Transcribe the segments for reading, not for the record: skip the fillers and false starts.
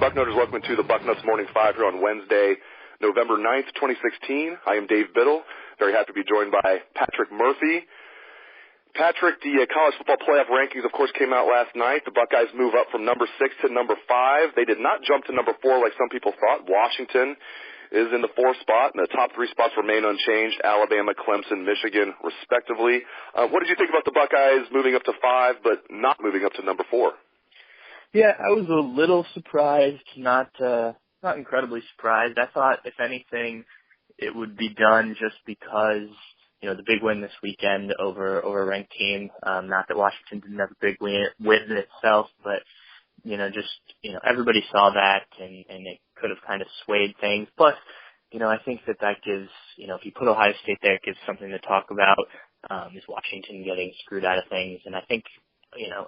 Bucknutters, welcome to the Bucknuts Morning 5 here on Wednesday, November 9th, 2016. I am Dave Biddle. Very happy to be joined by Patrick Murphy. Patrick, the college football playoff rankings, of course, came out last night. The Buckeyes move up from number 6 to number 5. They did not jump to number 4 like some people thought. Washington is in the 4th spot, and the top 3 spots remain unchanged: Alabama, Clemson, Michigan, respectively. What did you think about the Buckeyes moving up to 5 but not moving up to number 4? Yeah, I was a little surprised, not incredibly surprised. I thought, if anything, it would be done just because, the big win this weekend over a ranked team. Not that Washington didn't have a big win in itself, but, everybody saw that and it could have kind of swayed things. Plus, I think that gives, if you put Ohio State there, it gives something to talk about. Is Washington getting screwed out of things? And I think,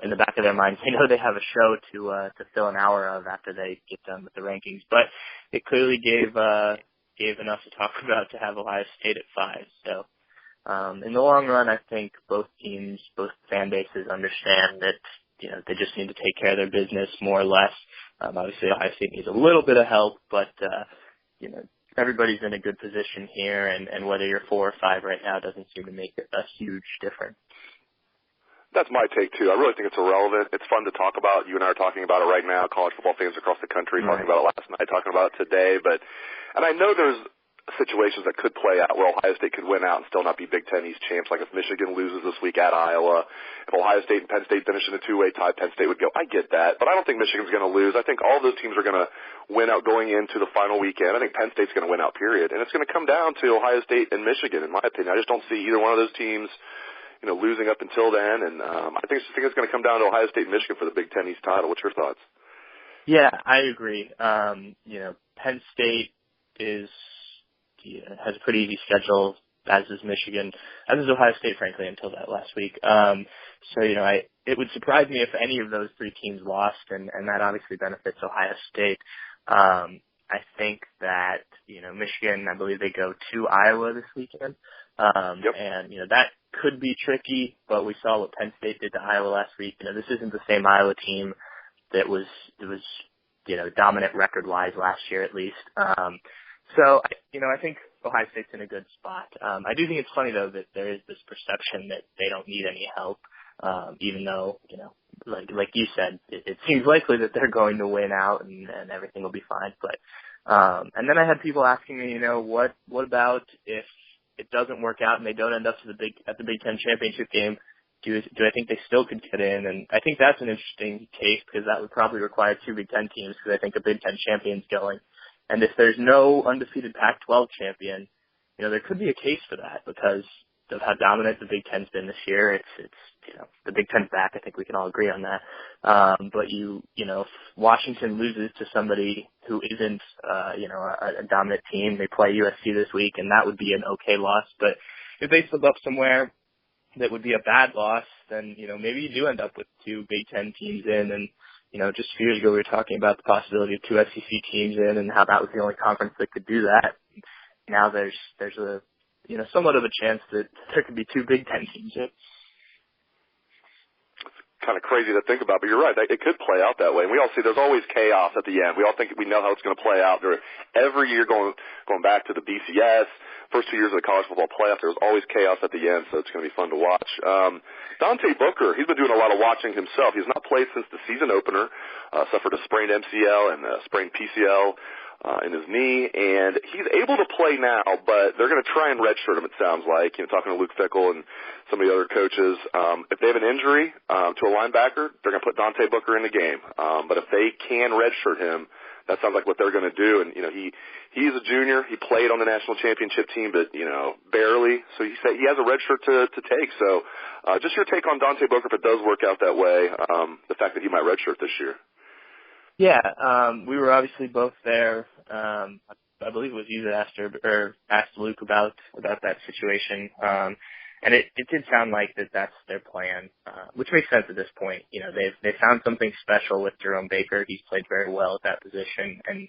in the back of their minds, they know they have a show to fill an hour of after they get done with the rankings. But it clearly gave enough to talk about to have Ohio State at 5. So, in the long run, I think both teams, both fan bases understand that, they just need to take care of their business more or less. Obviously, Ohio State needs a little bit of help, but, everybody's in a good position here, and whether you're 4 or 5 right now doesn't seem to make a huge difference. That's my take, too. I really think it's irrelevant. It's fun to talk about. You and I are talking about it right now. College football fans across the country talking about it last night, talking about it today. And I know there's situations that could play out where Ohio State could win out and still not be Big Ten East champs, like if Michigan loses this week at Iowa. If Ohio State and Penn State finish in a 2-way tie, Penn State would go. I get that, but I don't think Michigan's going to lose. I think all those teams are going to win out going into the final weekend. I think Penn State's going to win out, period. And it's going to come down to Ohio State and Michigan, in my opinion. I just don't see either one of those teams losing up until then, and I think it's going to come down to Ohio State and Michigan for the Big Ten East title. What's your thoughts? Yeah, I agree. Penn State has a pretty easy schedule, as is Michigan, as is Ohio State, frankly, until that last week. It would surprise me if any of those 3 teams lost, and that obviously benefits Ohio State. I think that, Michigan, I believe they go to Iowa this weekend. Yep. And, that could be tricky, but we saw what Penn State did to Iowa last week. This isn't the same Iowa team that was dominant record-wise last year, at least. So, I think Ohio State's in a good spot. I do think it's funny, though, that there is this perception that they don't need any help, even though, like you said, it seems likely that they're going to win out and everything will be fine. But, and then I had people asking me, what about if it doesn't work out and they don't end up at the Big Ten championship game? Do I think they still could get in? And I think that's an interesting case because that would probably require 2 Big Ten teams because I think a Big Ten champion's going. And if there's no undefeated Pac-12 champion, there could be a case for that because of how dominant the Big Ten's been this year. It's the Big Ten's back. I think we can all agree on that. But if Washington loses to somebody who isn't, a dominant team, they play USC this week, and that would be an okay loss. But if they slip up somewhere that would be a bad loss, then, maybe you do end up with 2 Big Ten teams in. And, just a few years ago, we were talking about the possibility of 2 SEC teams in and how that was the only conference that could do that. Now there's a, somewhat of a chance that there could be 2 Big Ten teams in. Kind of crazy to think about, but you're right. It could play out that way. And we all see there's always chaos at the end. We all think we know how it's going to play out. Every year going back to the BCS, first 2 years of the college football playoff, there's always chaos at the end, so it's going to be fun to watch. Dante Booker, he's been doing a lot of watching himself. He's not played since the season opener, suffered a sprained MCL and a sprained PCL in his knee, and he's able to play now, but they're going to try and redshirt him, it sounds like. Talking to Luke Fickell and some of the other coaches, if they have an injury to a linebacker, they're going to put Dante Booker in the game. But if they can redshirt him, that sounds like what they're going to do. And, he's a junior. He played on the national championship team, but, barely. So he said he has a redshirt to take. So just your take on Dante Booker, if it does work out that way, the fact that he might redshirt this year. Yeah, we were obviously both there. I believe it was you that asked Luke about that situation. And it did sound like that's their plan, which makes sense at this point. They've found something special with Jerome Baker. He's played very well at that position, and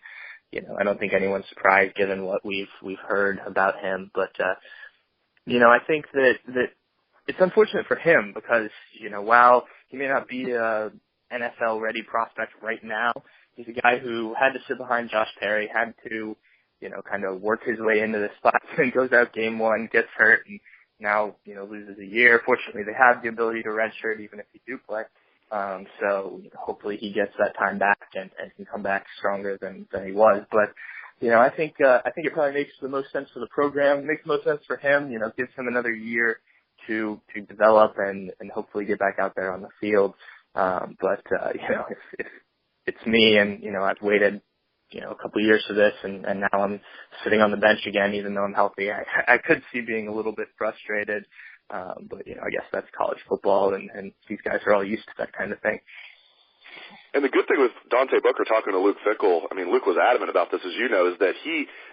I don't think anyone's surprised given what we've heard about him. But I think that it's unfortunate for him because while he may not be a NFL ready prospect right now, He's a guy who had to sit behind Josh Perry, had to, kind of work his way into this spot, and goes out game one, gets hurt, and now, loses a year. Fortunately, they have the ability to redshirt even if he do play. So hopefully he gets that time back and can come back stronger than he was. But, I think it probably makes the most sense for the program, makes the most sense for him, gives him another year to develop and hopefully get back out there on the field. But if it's me and, I've waited, a couple of years for this and now I'm sitting on the bench again, even though I'm healthy, I could see being a little bit frustrated. But, I guess that's college football and these guys are all used to that kind of thing. And the good thing with Dante Booker talking to Luke Fickell, Luke was adamant about this, as you know, is that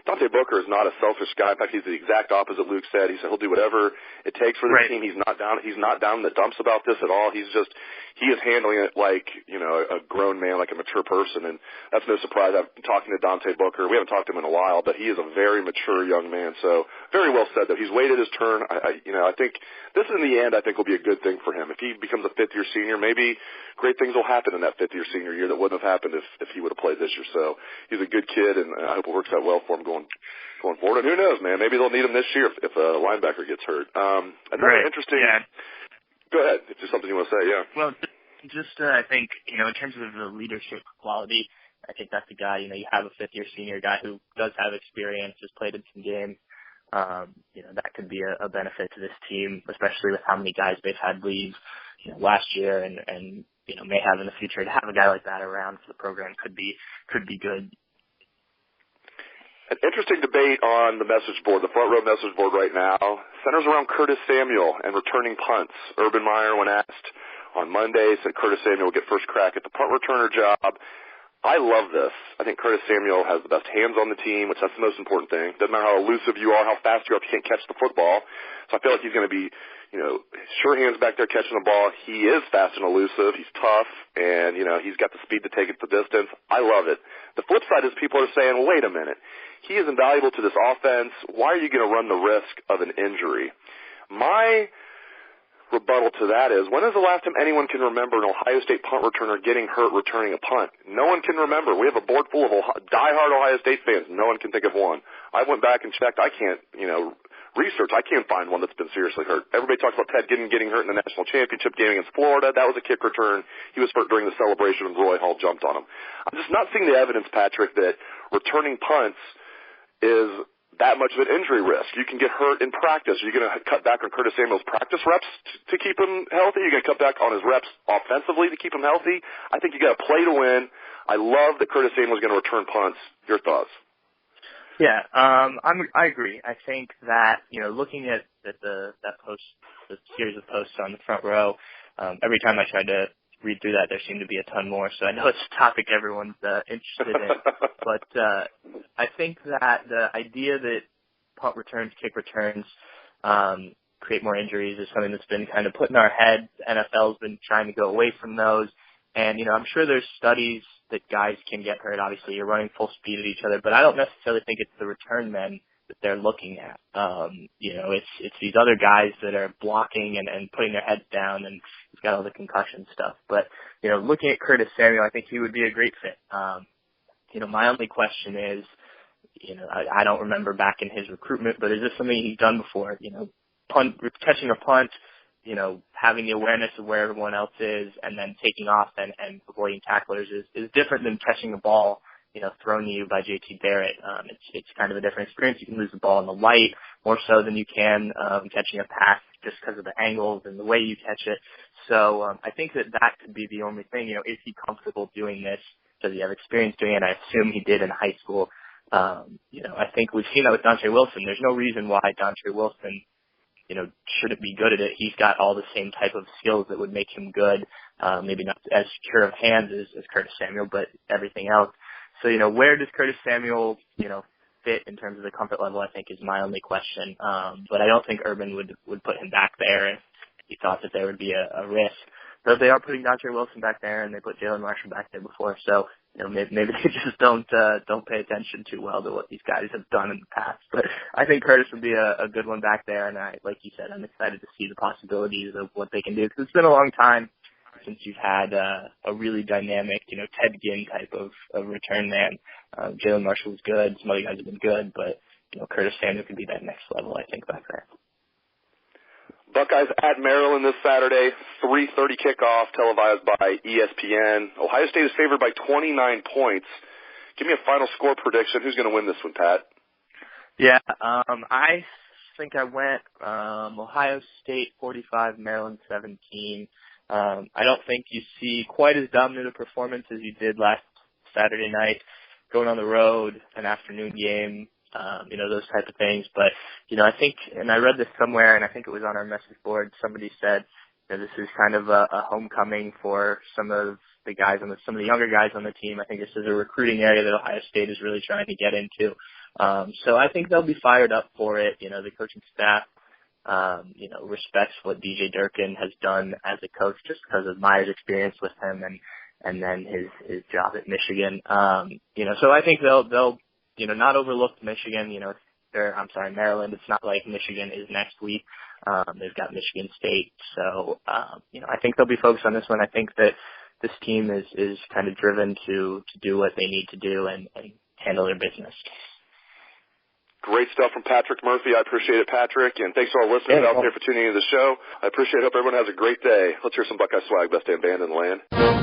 Dante Booker is not a selfish guy. In fact, he's the exact opposite Luke said. He said he'll do whatever it takes for the team. He's not down in the dumps about this at all. He is handling it like, a grown man, like a mature person. And that's no surprise. I'm talking to Dante Booker. We haven't talked to him in a while, but he is a very mature young man. So very well said, though. He's waited his turn. I think this in the end, I think will be a good thing for him. If he becomes a fifth-year senior, maybe great things will happen in that fifth-year senior year that wouldn't have happened if he would have played this year. So he's a good kid, and I hope it works out well for him going forward. And who knows, man? Maybe they'll need him this year if a linebacker gets hurt. Another interesting. Yeah. Go ahead. If there's something you want to say, yeah. Well, just I think in terms of the leadership quality, I think that's the guy. You have a fifth-year senior guy who does have experience, has played in some games. That could be a benefit to this team, especially with how many guys they've had leave, last year and may have in the future. To have a guy like that around for the program could be good. An interesting debate on the message board, the front row message board right now, centers around Curtis Samuel and returning punts. Urban Meyer, when asked on Monday, said Curtis Samuel will get first crack at the punt returner job. I love this. I think Curtis Samuel has the best hands on the team, which that's the most important thing. Doesn't matter how elusive you are, how fast you are, if you can't catch the football. So I feel like he's going to be, sure hands back there catching the ball. He is fast and elusive. He's tough, and, he's got the speed to take it the distance. I love it. The flip side is people are saying, well, wait a minute. He is invaluable to this offense. Why are you going to run the risk of an injury? My rebuttal to that is, when is the last time anyone can remember an Ohio State punt returner getting hurt returning a punt? No one can remember. We have a board full of diehard Ohio State fans. No one can think of one. I went back and checked. I can't, research. I can't find one that's been seriously hurt. Everybody talks about Ted Ginn getting hurt in the national championship game against Florida. That was a kick return. He was hurt during the celebration when Roy Hall jumped on him. I'm just not seeing the evidence, Patrick, that returning punts is that much of an injury risk. You can get hurt in practice. Are you going to cut back on Curtis Samuel's practice reps to keep him healthy? Are you going to cut back on his reps offensively to keep him healthy? I think you got to play to win. I love that Curtis Samuel is going to return punts. Your thoughts? Yeah, I agree. I think that, looking at that post, the series of posts on the front row, every time I tried to read through that, there seemed to be a ton more. So I know it's a topic everyone's interested in. But I think that the idea that punt returns, kick returns create more injuries is something that's been kind of put in our heads. The NFL's been trying to go away from those. And, I'm sure there's studies that guys can get hurt. Obviously, you're running full speed at each other. But I don't necessarily think it's the return men that they're looking at. It's these other guys that are blocking and putting their heads down, and he's got all the concussion stuff. But, looking at Curtis Samuel, I think he would be a great fit. My only question is, I don't remember back in his recruitment, but is this something he's done before? Catching a punt, having the awareness of where everyone else is and then taking off and avoiding tacklers is different than catching a ball, thrown to you by JT Barrett. It's kind of a different experience. You can lose the ball in the light more so than you can catching a pass just because of the angles and the way you catch it. So I think that could be the only thing. Is he comfortable doing this? Does he have experience doing it? I assume he did in high school. I think we've seen that with Dontre Wilson. There's no reason why Dontre Wilson, shouldn't be good at it. He's got all the same type of skills that would make him good. Maybe not as secure of hands as Curtis Samuel, but everything else. So, where does Curtis Samuel, fit in terms of the comfort level, I think is my only question. But I don't think Urban would put him back there if he thought that there would be a risk. But they are putting Dontre Wilson back there, and they put Jalen Marshall back there before. So, maybe they just don't pay attention too well to what these guys have done in the past. But I think Curtis would be a good one back there, and like you said, I'm excited to see the possibilities of what they can do, because it's been a long time since you've had a really dynamic, Ted Ginn type of return man. Jalen Marshall was good. Some other guys have been good, but, Curtis Samuel could be that next level, I think, back there. Buckeyes at Maryland this Saturday, 3:30 kickoff, televised by ESPN. Ohio State is favored by 29 points. Give me a final score prediction. Who's going to win this one, Pat? Yeah, I think I went Ohio State 45, Maryland 17. I don't think you see quite as dominant a performance as you did last Saturday night, going on the road, an afternoon game, those type of things. But, I think, and I read this somewhere, and I think it was on our message board, somebody said, this is kind of a homecoming for some of the guys some of the younger guys on the team. I think this is a recruiting area that Ohio State is really trying to get into. So I think they'll be fired up for it. The coaching staff, respects what DJ Durkin has done as a coach just because of Meyer's experience with him and then his job at Michigan. So I think they'll not overlook Michigan, Maryland. It's not like Michigan is next week. They've got Michigan State. So, I think they'll be focused on this one. I think that this team is kind of driven to do what they need to do and handle their business. Great stuff from Patrick Murphy. I appreciate it, Patrick. And thanks to all listeners out there for tuning into the show. I appreciate it. Hope everyone has a great day. Let's hear some Buckeye swag. Best damn band in the land.